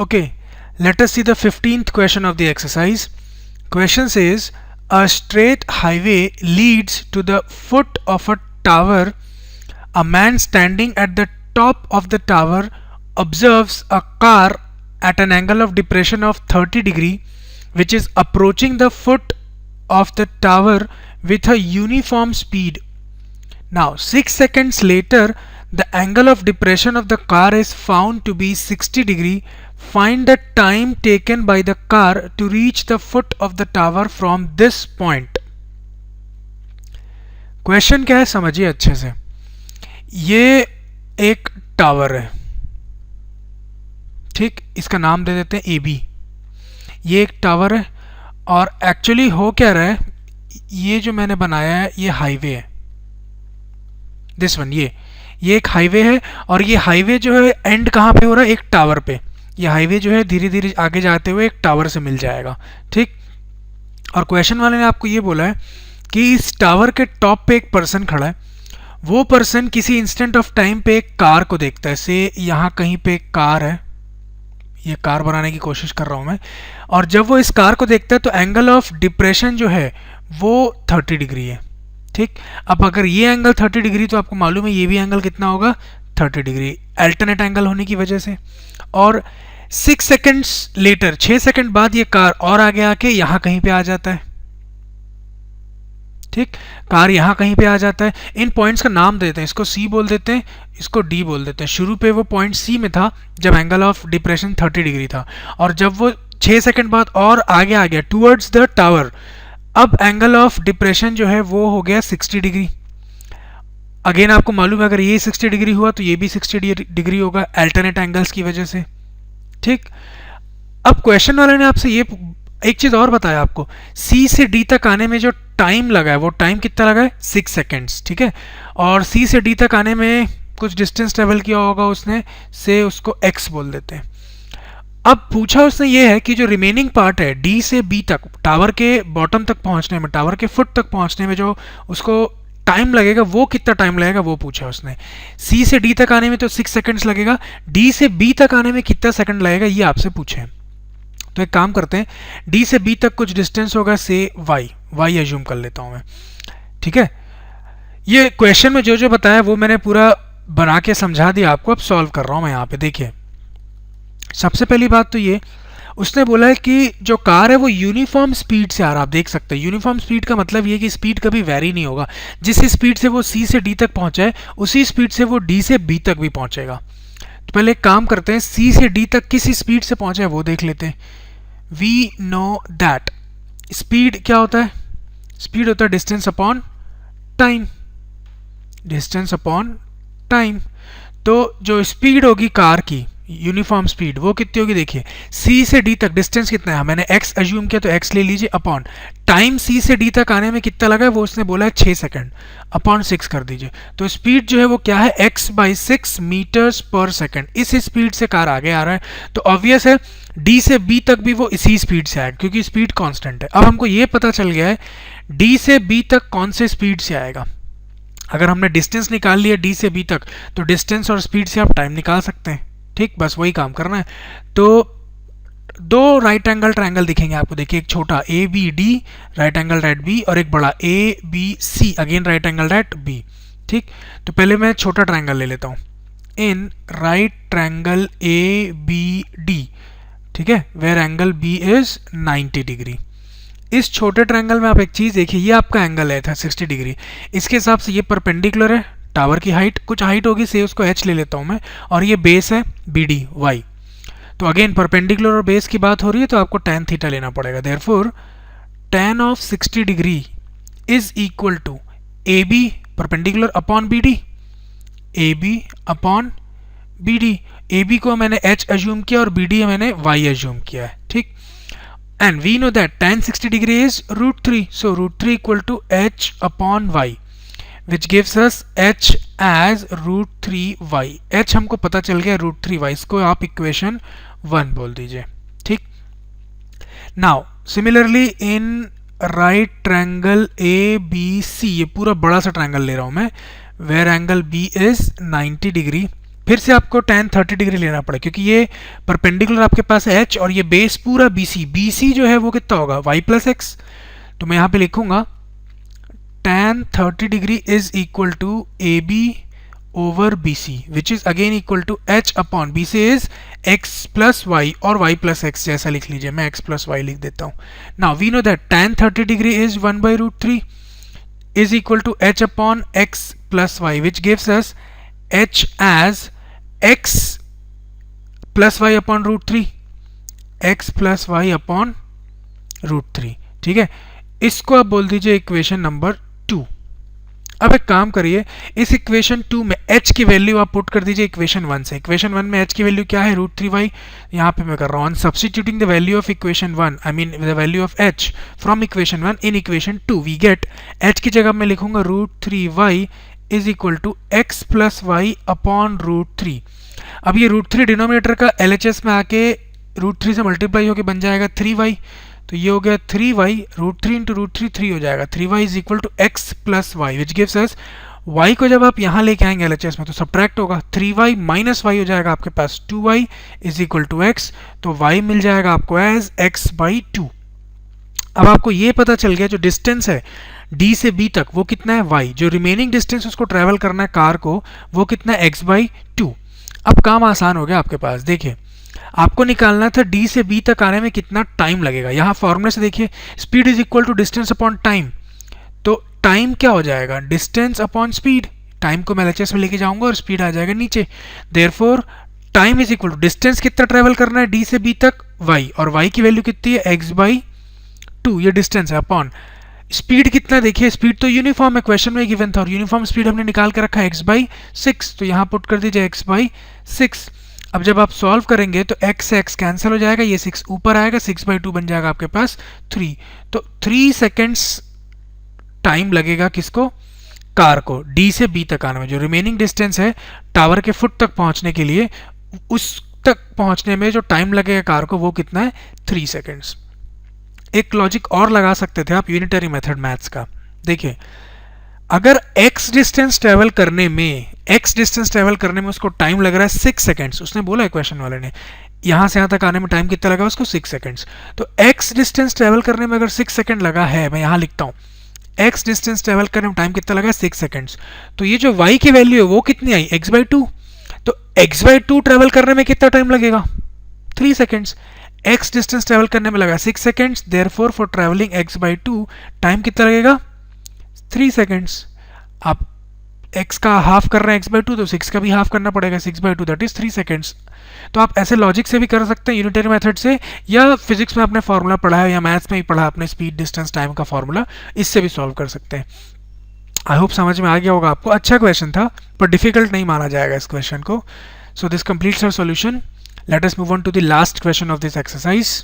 Okay, let us see the 15th question of the exercise. Question says, a straight highway leads to the foot of a tower. A man standing at the top of the tower observes a car at an angle of depression of 30 degree which is approaching the foot of the tower with a uniform speed. Now 6 seconds later the angle of depression of the car is found to be 60 degree. Find the time taken by the car to reach the foot of the tower from this point. Question क्या है समझिए अच्छे से. ये एक tower है, ठीक, इसका नाम दे देते हैं AB. ये एक टावर है और एक्चुअली हो क्या रहा है, ये जो मैंने बनाया है ये हाईवे है, दिस वन, ये एक हाईवे है और ये हाईवे जो है एंड कहाँ पे हो रहा है, एक टावर पे. ये हाईवे जो है धीरे धीरे आगे जाते हुए एक टावर से मिल जाएगा, ठीक. और क्वेश्चन वाले ने आपको ये बोला है कि इस टावर के टॉप पे एक पर्सन खड़ा है. वो पर्सन किसी इंस्टेंट ऑफ टाइम पे एक कार को देखता है. से यहाँ कहीं पे एक कार है, ये कार बनाने की कोशिश कर रहा हूँ मैं. और जब वो इस कार को देखता है तो एंगल ऑफ डिप्रेशन जो है वो 30 डिग्री है, ठीक. अब अगर ये एंगल 30 डिग्री तो आपको मालूम है ये भी एंगल कितना होगा, 30 डिग्री, अल्टरनेट एंगल होने की वजह से. और 6 सेकेंड्स लेटर, 6 सेकेंड बाद ये कार और आगे आके यहाँ कहीं पे आ जाता है, ठीक. कार यहाँ कहीं पे आ जाता है. इन पॉइंट्स का नाम देते हैं, इसको C बोल देते हैं, इसको D बोल देते हैं. शुरू पे वो पॉइंट C में था जब एंगल ऑफ डिप्रेशन 30 डिग्री था, और जब वो 6 सेकेंड बाद और आगे आ गया टूवर्ड्स द टावर, अब एंगल ऑफ डिप्रेशन जो है वो हो गया 60 डिग्री. अगेन आपको मालूम है अगर ये 60 डिग्री हुआ तो ये भी 60 डिग्री होगा अल्टरनेट एंगल्स की वजह से, ठीक. अब क्वेश्चन वाले ने आपसे ये एक चीज और बताया आपको, C से D तक आने में जो टाइम लगा है वो टाइम कितना लगा है, 6 सेकेंड्स, ठीक है. और C से D तक आने में कुछ डिस्टेंस ट्रेवल किया होगा उसने, से उसको x बोल देते हैं. अब पूछा उसने ये है कि जो रिमेनिंग पार्ट है D से B तक, टावर के बॉटम तक पहुंचने में, टावर के फुट तक पहुंचने में जो उसको टाइम लगेगा वो कितना टाइम लगेगा वो पूछा उसने. C से D तक आने में तो 6 सेकेंड्स लगेगा, D से B तक आने में कितना सेकंड लगेगा ये आपसे पूछे. तो एक काम करते हैं, D से B तक कुछ डिस्टेंस होगा से y एज्यूम कर लेता हूं मैं, ठीक है. ये क्वेश्चन में जो जो बताया वो मैंने पूरा बना के समझा दिया आपको. अब सॉल्व कर रहा हूं मैं यहाँ पे. देखिए सबसे पहली बात तो ये उसने बोला है कि जो कार है वो यूनिफॉर्म स्पीड से आ रहा है. आप देख सकते हैं यूनिफॉर्म स्पीड का मतलब ये कि स्पीड कभी वेरी नहीं होगा. जिस स्पीड से वो C से D तक पहुंचा है उसी स्पीड से वो D से B तक भी पहुंचेगा. तो पहले एक काम करते हैं, C से D तक किस स्पीड से पहुंचा है वो देख लेते हैं. वी नो दैट स्पीड क्या होता है, स्पीड होता है distance upon time, distance upon time. तो जो स्पीड होगी कार की यूनिफॉर्म स्पीड वो कितनी होगी, देखिए C से D तक डिस्टेंस कितना है, मैंने x एज्यूम किया तो x ले लीजिए, अपॉन टाइम C से D तक आने में कितना लगा है वो उसने बोला है 6 सेकंड, अपॉन 6 कर दीजिए. तो स्पीड जो है वो क्या है, x/6 मीटर्स पर सेकंड. इस स्पीड से कार आगे आ रहा है तो ऑब्वियस है D से B तक भी वो इसी स्पीड से आएगा क्योंकि स्पीड कांस्टेंट है. अब हमको ये पता चल गया है D से B तक कौन से स्पीड से आएगा. अगर हमने डिस्टेंस निकाल लिया D से B तक तो डिस्टेंस और स्पीड से आप टाइम निकाल सकते हैं, ठीक. बस वही काम करना है. तो दो राइट एंगल ट्रायंगल दिखेंगे आपको, देखिए एक छोटा ABD right angle at B और एक बड़ा ABC again right angle at B, ठीक. तो पहले मैं छोटा ट्रायंगल ले लेता हूँ. इन राइट ट्रायंगल ABD, ठीक है, where angle B is 90 degree. इस छोटे ट्रायंगल में आप एक चीज देखिए, ये आपका एंगल है था 60 डिग्री, इसके हिसाब से ये परपेंडिकुलर है. टावर की हाइट कुछ हाइट होगी से उसको h ले लेता हूं मैं, और ये बेस है BD y. तो अगेन परपेंडिकुलर और बेस की बात हो रही है तो आपको tan थीटा लेना पड़ेगा. Therefore tan of 60 degree is equal to AB perpendicular upon BD, AB upon BD. AB को मैंने h एज्यूम किया और BD मैंने y एज्यूम किया है, ठीक. And we know that tan 60 degree is √3, so √3 equal to h upon y, which gives us h as √3y. h हमको पता चल गया √3y, इसको आप इक्वेशन 1 बोल दीजिए, ठीक. Now similarly in right triangle ABC, ये पूरा बड़ा सा ट्रायंगल ले रहा हूं मैं, where angle B is 90 degree. फिर से आपको tan 30 डिग्री लेना पड़ा, क्योंकि ये परपेंडिकुलर आपके पास है h और ये बेस पूरा BC जो है वो कितना होगा y प्लस एक्स। तो मैं यहाँ पे लिखूंगा tan 30 degree is equal to AB over BC which is again equal to h upon BC is x plus y और y plus x जैसा लिख लीजिए, मैं x plus y लिख देता हूँ। Now we know that tan 30 degree is 1 by root 3 is equal to h upon x plus y which gives us h as x plus y upon root 3, x plus y upon root 3। ठीक है, इसको आप बोल दीजिए equation number 2। अब एक काम करिए, इस इक्वेशन 2 में h की वैल्यू आप पुट कर दीजिए इक्वेशन 1 से। इक्वेशन 1 में h की वैल्यू क्या है, रूट 3y। यहाँ पे मैं कर रहा हूँ substituting the value of equation 1, I mean the value of h from equation 1 in equation 2 we get h की जगह मैं लिखूंगा root 3y is equal to x plus y upon root 3। अब ये रूट 3 डिनोमिनेटर का LHS में आके root 3 से मल्टीप्लाई होकर बन जाएगा 3y, तो ये हो गया 3y, रूट 3 इंटू रूट 3 3 हो जाएगा, 3y is equal to x plus y which gives us y को जब आप यहाँ लेके आएंगे LHS में तो सब्ट्रैक्ट होगा, 3y माइनस y हो जाएगा आपके पास 2y is equal to x, तो y मिल जाएगा आपको एज x बाई 2। अब आपको ये पता चल गया जो डिस्टेंस है D से B तक वो कितना है y, जो रिमेनिंग डिस्टेंस उसको ट्रेवल करना है कार को वो कितना है x बाई 2। अब काम आसान हो गया आपके पास। देखिए आपको निकालना था D से B तक आने में कितना टाइम लगेगा। यहाँ फॉर्मूले से देखिए speed is equal to distance upon time, तो टाइम क्या हो जाएगा, डिस्टेंस अपॉन स्पीड। टाइम को मैं LHS में लेके जाऊंगा और स्पीड आ जाएगा नीचे। Therefore time is equal to distance कितना ट्रेवल करना है D से B तक y, और y की वैल्यू कितनी है x बाई 2, ये डिस्टेंस है, अपॉन स्पीड कितना। देखिए स्पीड तो यूनिफॉर्म है, क्वेश्चन में गिवन था, और यूनिफॉर्म स्पीड हमने निकाल के रखा है x बाई 6, तो यहाँ पुट कर दीजिए x बाई 6। अब जब आप सॉल्व करेंगे तो x से x कैंसिल हो जाएगा, ये 6 ऊपर आएगा, 6 बाई 2 बन जाएगा आपके पास 3। तो 3 सेकेंड्स टाइम लगेगा किसको, कार को D से B तक आने में। जो रिमेनिंग डिस्टेंस है टावर के फुट तक पहुंचने के लिए, उस तक पहुंचने में जो टाइम लगेगा कार को वो कितना है, 3 सेकेंड्स। एक लॉजिक और लगा सकते थे आप यूनिटरी मेथड मैथ्स का। देखिए अगर x डिस्टेंस ट्रेवल करने में उसको टाइम लग रहा है 6 सेकेंड्स, उसने बोला क्वेश्चन वाले ने यहाँ से यहाँ तक आने में टाइम कितना लगा उसको 6 सेकेंड्स, तो x डिस्टेंस ट्रेवल करने में अगर 6 सेकेंड लगा है, मैं यहाँ लिखता हूँ x डिस्टेंस ट्रेवल करने में टाइम कितना लगा 6 सेकेंड्स, तो ये जो y की वैल्यू है वो कितनी आई, x बाई 2, तो x बाई 2 ट्रेवल करने में कितना टाइम लगेगा, 3 सेकेंड्स। x डिस्टेंस ट्रेवल करने में लगा 6 seconds, therefore for travelling x by 2 time कितना लगेगा, 3 सेकेंड्स। आप x का हाफ कर रहे हैं x बाई 2, तो 6 का भी हाफ करना पड़ेगा, 6 बाई 2 दैट इज 3 सेकेंड्स। तो आप ऐसे लॉजिक से भी कर सकते हैं यूनिटरी मेथड से, या फिजिक्स में आपने फार्मूला पढ़ा है या मैथ्स में ही पढ़ा आपने स्पीड डिस्टेंस टाइम का फार्मूला, इससे भी सॉल्व कर सकते हैं। आई होप समझ में आ गया होगा आपको। अच्छा क्वेश्चन था पर डिफिकल्ट नहीं माना जाएगा इस क्वेश्चन को। So this completes our solution. Let us move on to the last question of this exercise.